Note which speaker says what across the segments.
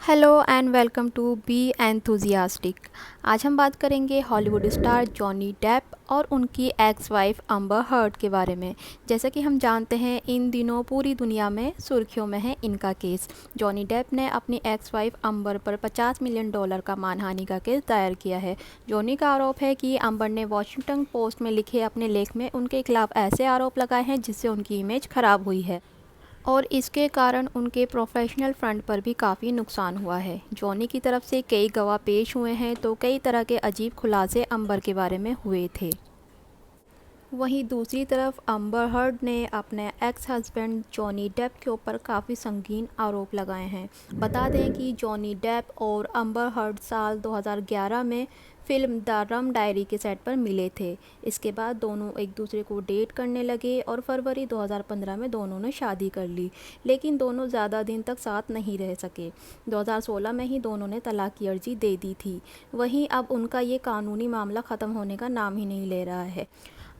Speaker 1: Hello and welcome to be enthusiastic. आज हम बात करेंगे हॉलीवुड स्टार जॉनी डेप और उनकी एक्स वाइफ अम्बर हर्ड के बारे में। जैसा कि हम जानते हैं इन दिनों पूरी दुनिया में सुर्खियों में है इनका केस। जॉनी डेप ने अपनी एक्स वाइफ अम्बर पर $50 मिलियन का मानहानि का केस दायर किया है। जॉनी का आरोप है कि अम्बर ने वॉशिंगटन पोस्ट में लिखे अपने लेख में उनके खिलाफ ऐसे आरोप लगाए हैं जिससे उनकी इमेज खराब हुई है और इसके कारण उनके प्रोफेशनल फ्रंट पर भी काफ़ी नुकसान हुआ है। जॉनी की तरफ से कई गवाह पेश हुए हैं तो कई तरह के अजीब खुलासे अम्बर के बारे में हुए थे। वहीं दूसरी तरफ अम्बर हर्ड ने अपने एक्स हस्बैंड जॉनी डेप के ऊपर काफ़ी संगीन आरोप लगाए हैं। बता दें कि जॉनी डेप और अम्बर हर्ड साल 2011 में फिल्म द रम डायरी के सेट पर मिले थे। इसके बाद दोनों एक दूसरे को डेट करने लगे और फरवरी 2015 में दोनों ने शादी कर ली, लेकिन दोनों ज़्यादा दिन तक साथ नहीं रह सके। 2016 में ही दोनों ने तलाक की अर्जी दे दी थी। वहीं अब उनका ये कानूनी मामला ख़त्म होने का नाम ही नहीं ले रहा है।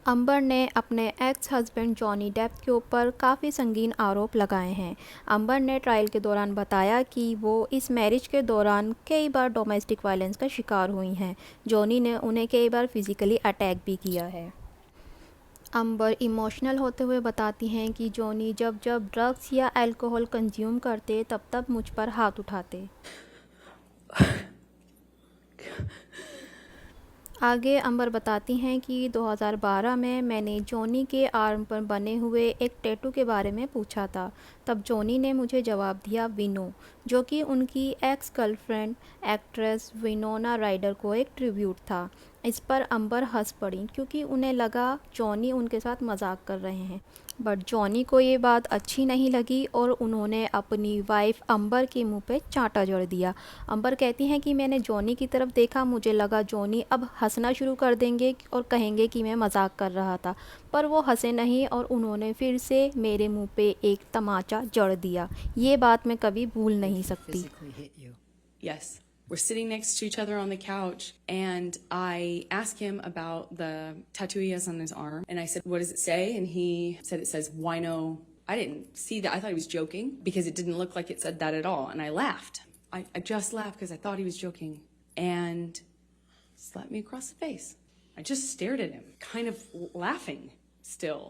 Speaker 1: अम्बर ने अपने एक्स हस्बैंड जॉनी डेप के ऊपर काफ़ी संगीन आरोप लगाए हैं। अम्बर ने ट्रायल के दौरान बताया कि वो इस मैरिज के दौरान कई बार डोमेस्टिक वायलेंस का शिकार हुई हैं। जॉनी ने उन्हें कई बार फिज़िकली अटैक भी किया है। अम्बर इमोशनल होते हुए बताती हैं कि जॉनी जब जब ड्रग्स या अल्कोहल कंज्यूम करते तब तब मुझ पर हाथ उठाते। आगे अम्बर बताती हैं कि 2012 में मैंने जॉनी के आर्म पर बने हुए एक टैटू के बारे में पूछा था। तब जॉनी ने मुझे जवाब दिया विनो, जो कि उनकी एक्स गर्लफ्रेंड एक्ट्रेस विनोना राइडर को एक ट्रिब्यूट था। इस पर अम्बर हंस पड़ी क्योंकि उन्हें लगा जॉनी उनके साथ मजाक कर रहे हैं। बट जॉनी को ये बात अच्छी नहीं लगी और उन्होंने अपनी वाइफ अम्बर के मुंह पे चांटा जड़ दिया। अम्बर कहती हैं कि मैंने जॉनी की तरफ देखा, मुझे लगा जॉनी अब हंसना शुरू कर देंगे और कहेंगे कि मैं मजाक कर रहा था, पर वो हंसे नहीं और उन्होंने फिर से मेरे मुंह पे एक तमाचा जड़ दिया। ये बात मैं कभी भूल नहीं सकती।
Speaker 2: Physically hit you. Yes. We're sitting next to each other on the couch, and I asked him about the tattoo he has on his arm. And I said, "What does it say?" And he said, "It says wino." I didn't see that. I thought he was joking because it didn't look like it said that at all. And I laughed. I just laughed because I thought he was joking. And slapped me across the face. I just stared at him, kind of laughing still,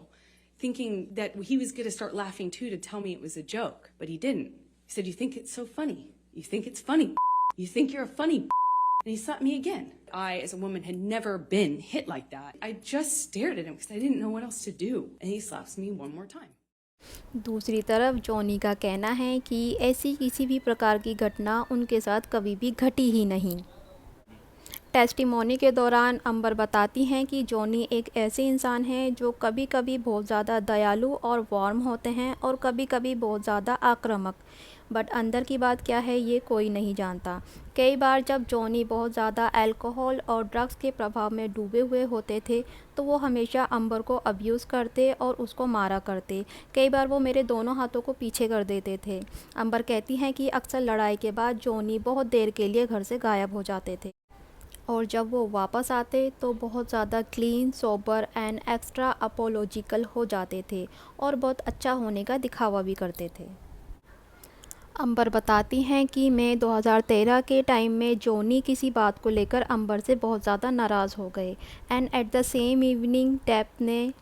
Speaker 2: thinking that he was going to start laughing too to tell me it was a joke. But he didn't. He said, "You think it's so funny? You think it's funny? You think you're a funny?" And he slapped me again. I, as a woman, had never been hit like that. I just stared at him because I didn't know what else to do. And he slaps me one more time.
Speaker 1: दूसरी तरफ Johnny का कहना है कि ऐसी किसी भी प्रकार की घटना उनके साथ कभी भी घटी ही नहीं। टेस्टिमोनी के दौरान अम्बर बताती हैं कि जॉनी एक ऐसे इंसान हैं जो कभी कभी बहुत ज़्यादा दयालु और वार्म होते हैं और कभी कभी बहुत ज़्यादा आक्रामक, बट अंदर की बात क्या है ये कोई नहीं जानता। कई बार जब जॉनी बहुत ज़्यादा अल्कोहल और ड्रग्स के प्रभाव में डूबे हुए होते थे तो वो हमेशा अम्बर को अब्यूज़ करते और उसको मारा करते। कई बार वो मेरे दोनों हाथों को पीछे कर देते थे। अम्बर कहती हैं कि अक्सर लड़ाई के बाद जॉनी बहुत देर के लिए घर से गायब हो जाते थे और जब वो वापस आते तो बहुत ज़्यादा क्लीन, सोबर एंड एक्स्ट्रा अपोलॉजिकल हो जाते थे और बहुत अच्छा होने का दिखावा भी करते थे। अम्बर बताती हैं कि मैं 2013 के टाइम में जॉनी किसी बात को लेकर अम्बर से बहुत ज़्यादा नाराज़ हो गए and at the same evening Depp ने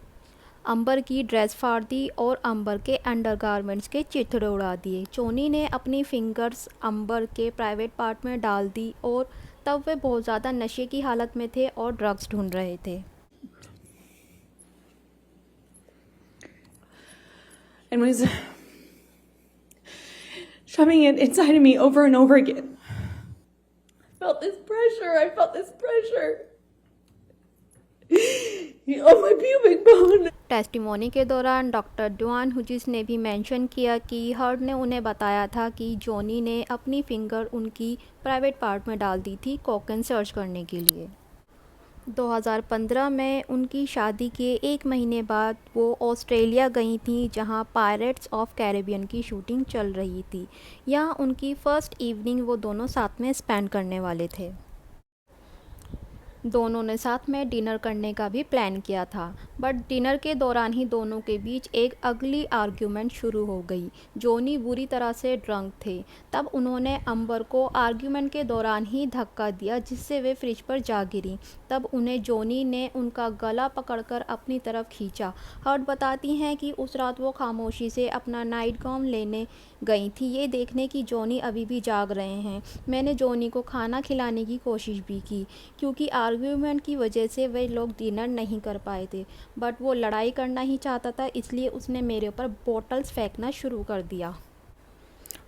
Speaker 1: अम्बर की ड्रेस फाड़ दी और अम्बर के अंडरगारमेंट्स के चिथड़े उड़ा दिए। जॉनी ने अपनी फिंगर्स अम्बर के प्राइवेट पार्ट में डाल दी और तब वे बहुत ज़्यादा नशे की हालत में थे और ड्रग्स ढूंढ रहे थे।
Speaker 2: And was shoving it inside of me over and over again. I felt this pressure. I felt this pressure on my pubic bone.
Speaker 1: Testimony के दौरान डॉक्टर ड्वान हुजिस ने भी मेंशन किया कि हर्ड ने उन्हें बताया था कि जॉनी ने अपनी फिंगर उनकी प्राइवेट पार्ट में डाल दी थी कोकेन सर्च करने के लिए। 2015 में उनकी शादी के एक महीने बाद वो ऑस्ट्रेलिया गई थी जहां पायरेट्स ऑफ कैरेबियन की शूटिंग चल रही थी। यहाँ उनकी फ़र्स्ट इवनिंग वो दोनों साथ में स्पेंड करने वाले थे। दोनों ने साथ में डिनर करने का भी प्लान किया था, बट डिनर के दौरान ही दोनों के बीच एक अगली आर्ग्यूमेंट शुरू हो गई। जॉनी बुरी तरह से ड्रंक थे। तब उन्होंने अम्बर को आर्ग्यूमेंट के दौरान ही धक्का दिया, जिससे वे फ्रिज पर जा गिरी। तब उन्हें जॉनी ने उनका गला पकड़कर अपनी तरफ खींचा। हर्ट बताती हैं कि उस रात वो खामोशी से अपना नाइट गाउन लेने गई थी, ये देखने कि जॉनी अभी भी जाग रहे हैं। मैंने जॉनी को खाना खिलाने की कोशिश भी की, क्योंकि आर्ग्यूमेंट की वजह से वे लोग डिनर नहीं कर पाए थे, बट वो लड़ाई करना ही चाहता था, इसलिए उसने मेरे ऊपर बॉटल्स फेंकना शुरू कर दिया।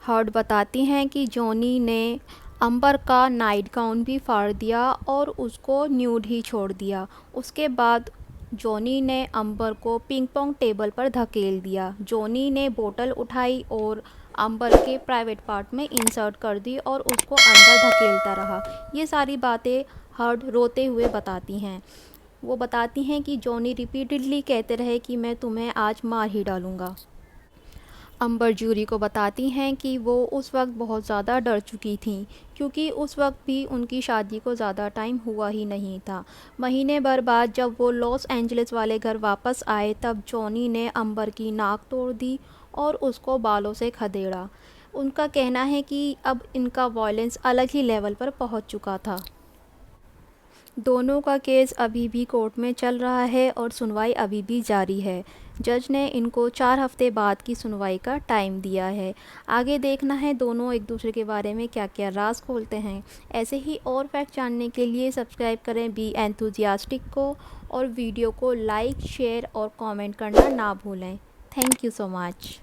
Speaker 1: हर्ट बताती हैं कि जॉनी ने अम्बर का नाइट गाउन भी फाड़ दिया और उसको न्यूड ही छोड़ दिया। उसके बाद जॉनी ने अम्बर को पिंग पोंग टेबल पर धकेल दिया। जॉनी ने बोतल उठाई और अम्बर के प्राइवेट पार्ट में इंसर्ट कर दी और उसको अंदर धकेलता रहा। ये सारी बातें हर्ट रोते हुए बताती हैं। वो बताती हैं कि जॉनी रिपीटेडली कहते रहे कि मैं तुम्हें आज मार ही डालूँगा। अम्बर जूरी को बताती हैं कि वो उस वक्त बहुत ज़्यादा डर चुकी थीं, क्योंकि उस वक्त भी उनकी शादी को ज़्यादा टाइम हुआ ही नहीं था। महीने भर बाद जब वो लॉस एंजलिस वाले घर वापस आए, तब जॉनी ने अम्बर की नाक तोड़ दी और उसको बालों से खदेड़ा। उनका कहना है कि अब इनका वॉयलेंस अलग ही लेवल पर पहुंच चुका था। दोनों का केस अभी भी कोर्ट में चल रहा है और सुनवाई अभी भी जारी है। जज ने इनको 4 हफ्ते बाद की सुनवाई का टाइम दिया है। आगे देखना है दोनों एक दूसरे के बारे में क्या क्या राज खोलते हैं। ऐसे ही और फैक्ट जानने के लिए सब्सक्राइब करें बी एंथुजियास्टिक को, और वीडियो को लाइक, शेयर और कमेंट करना ना भूलें। Thank you so much.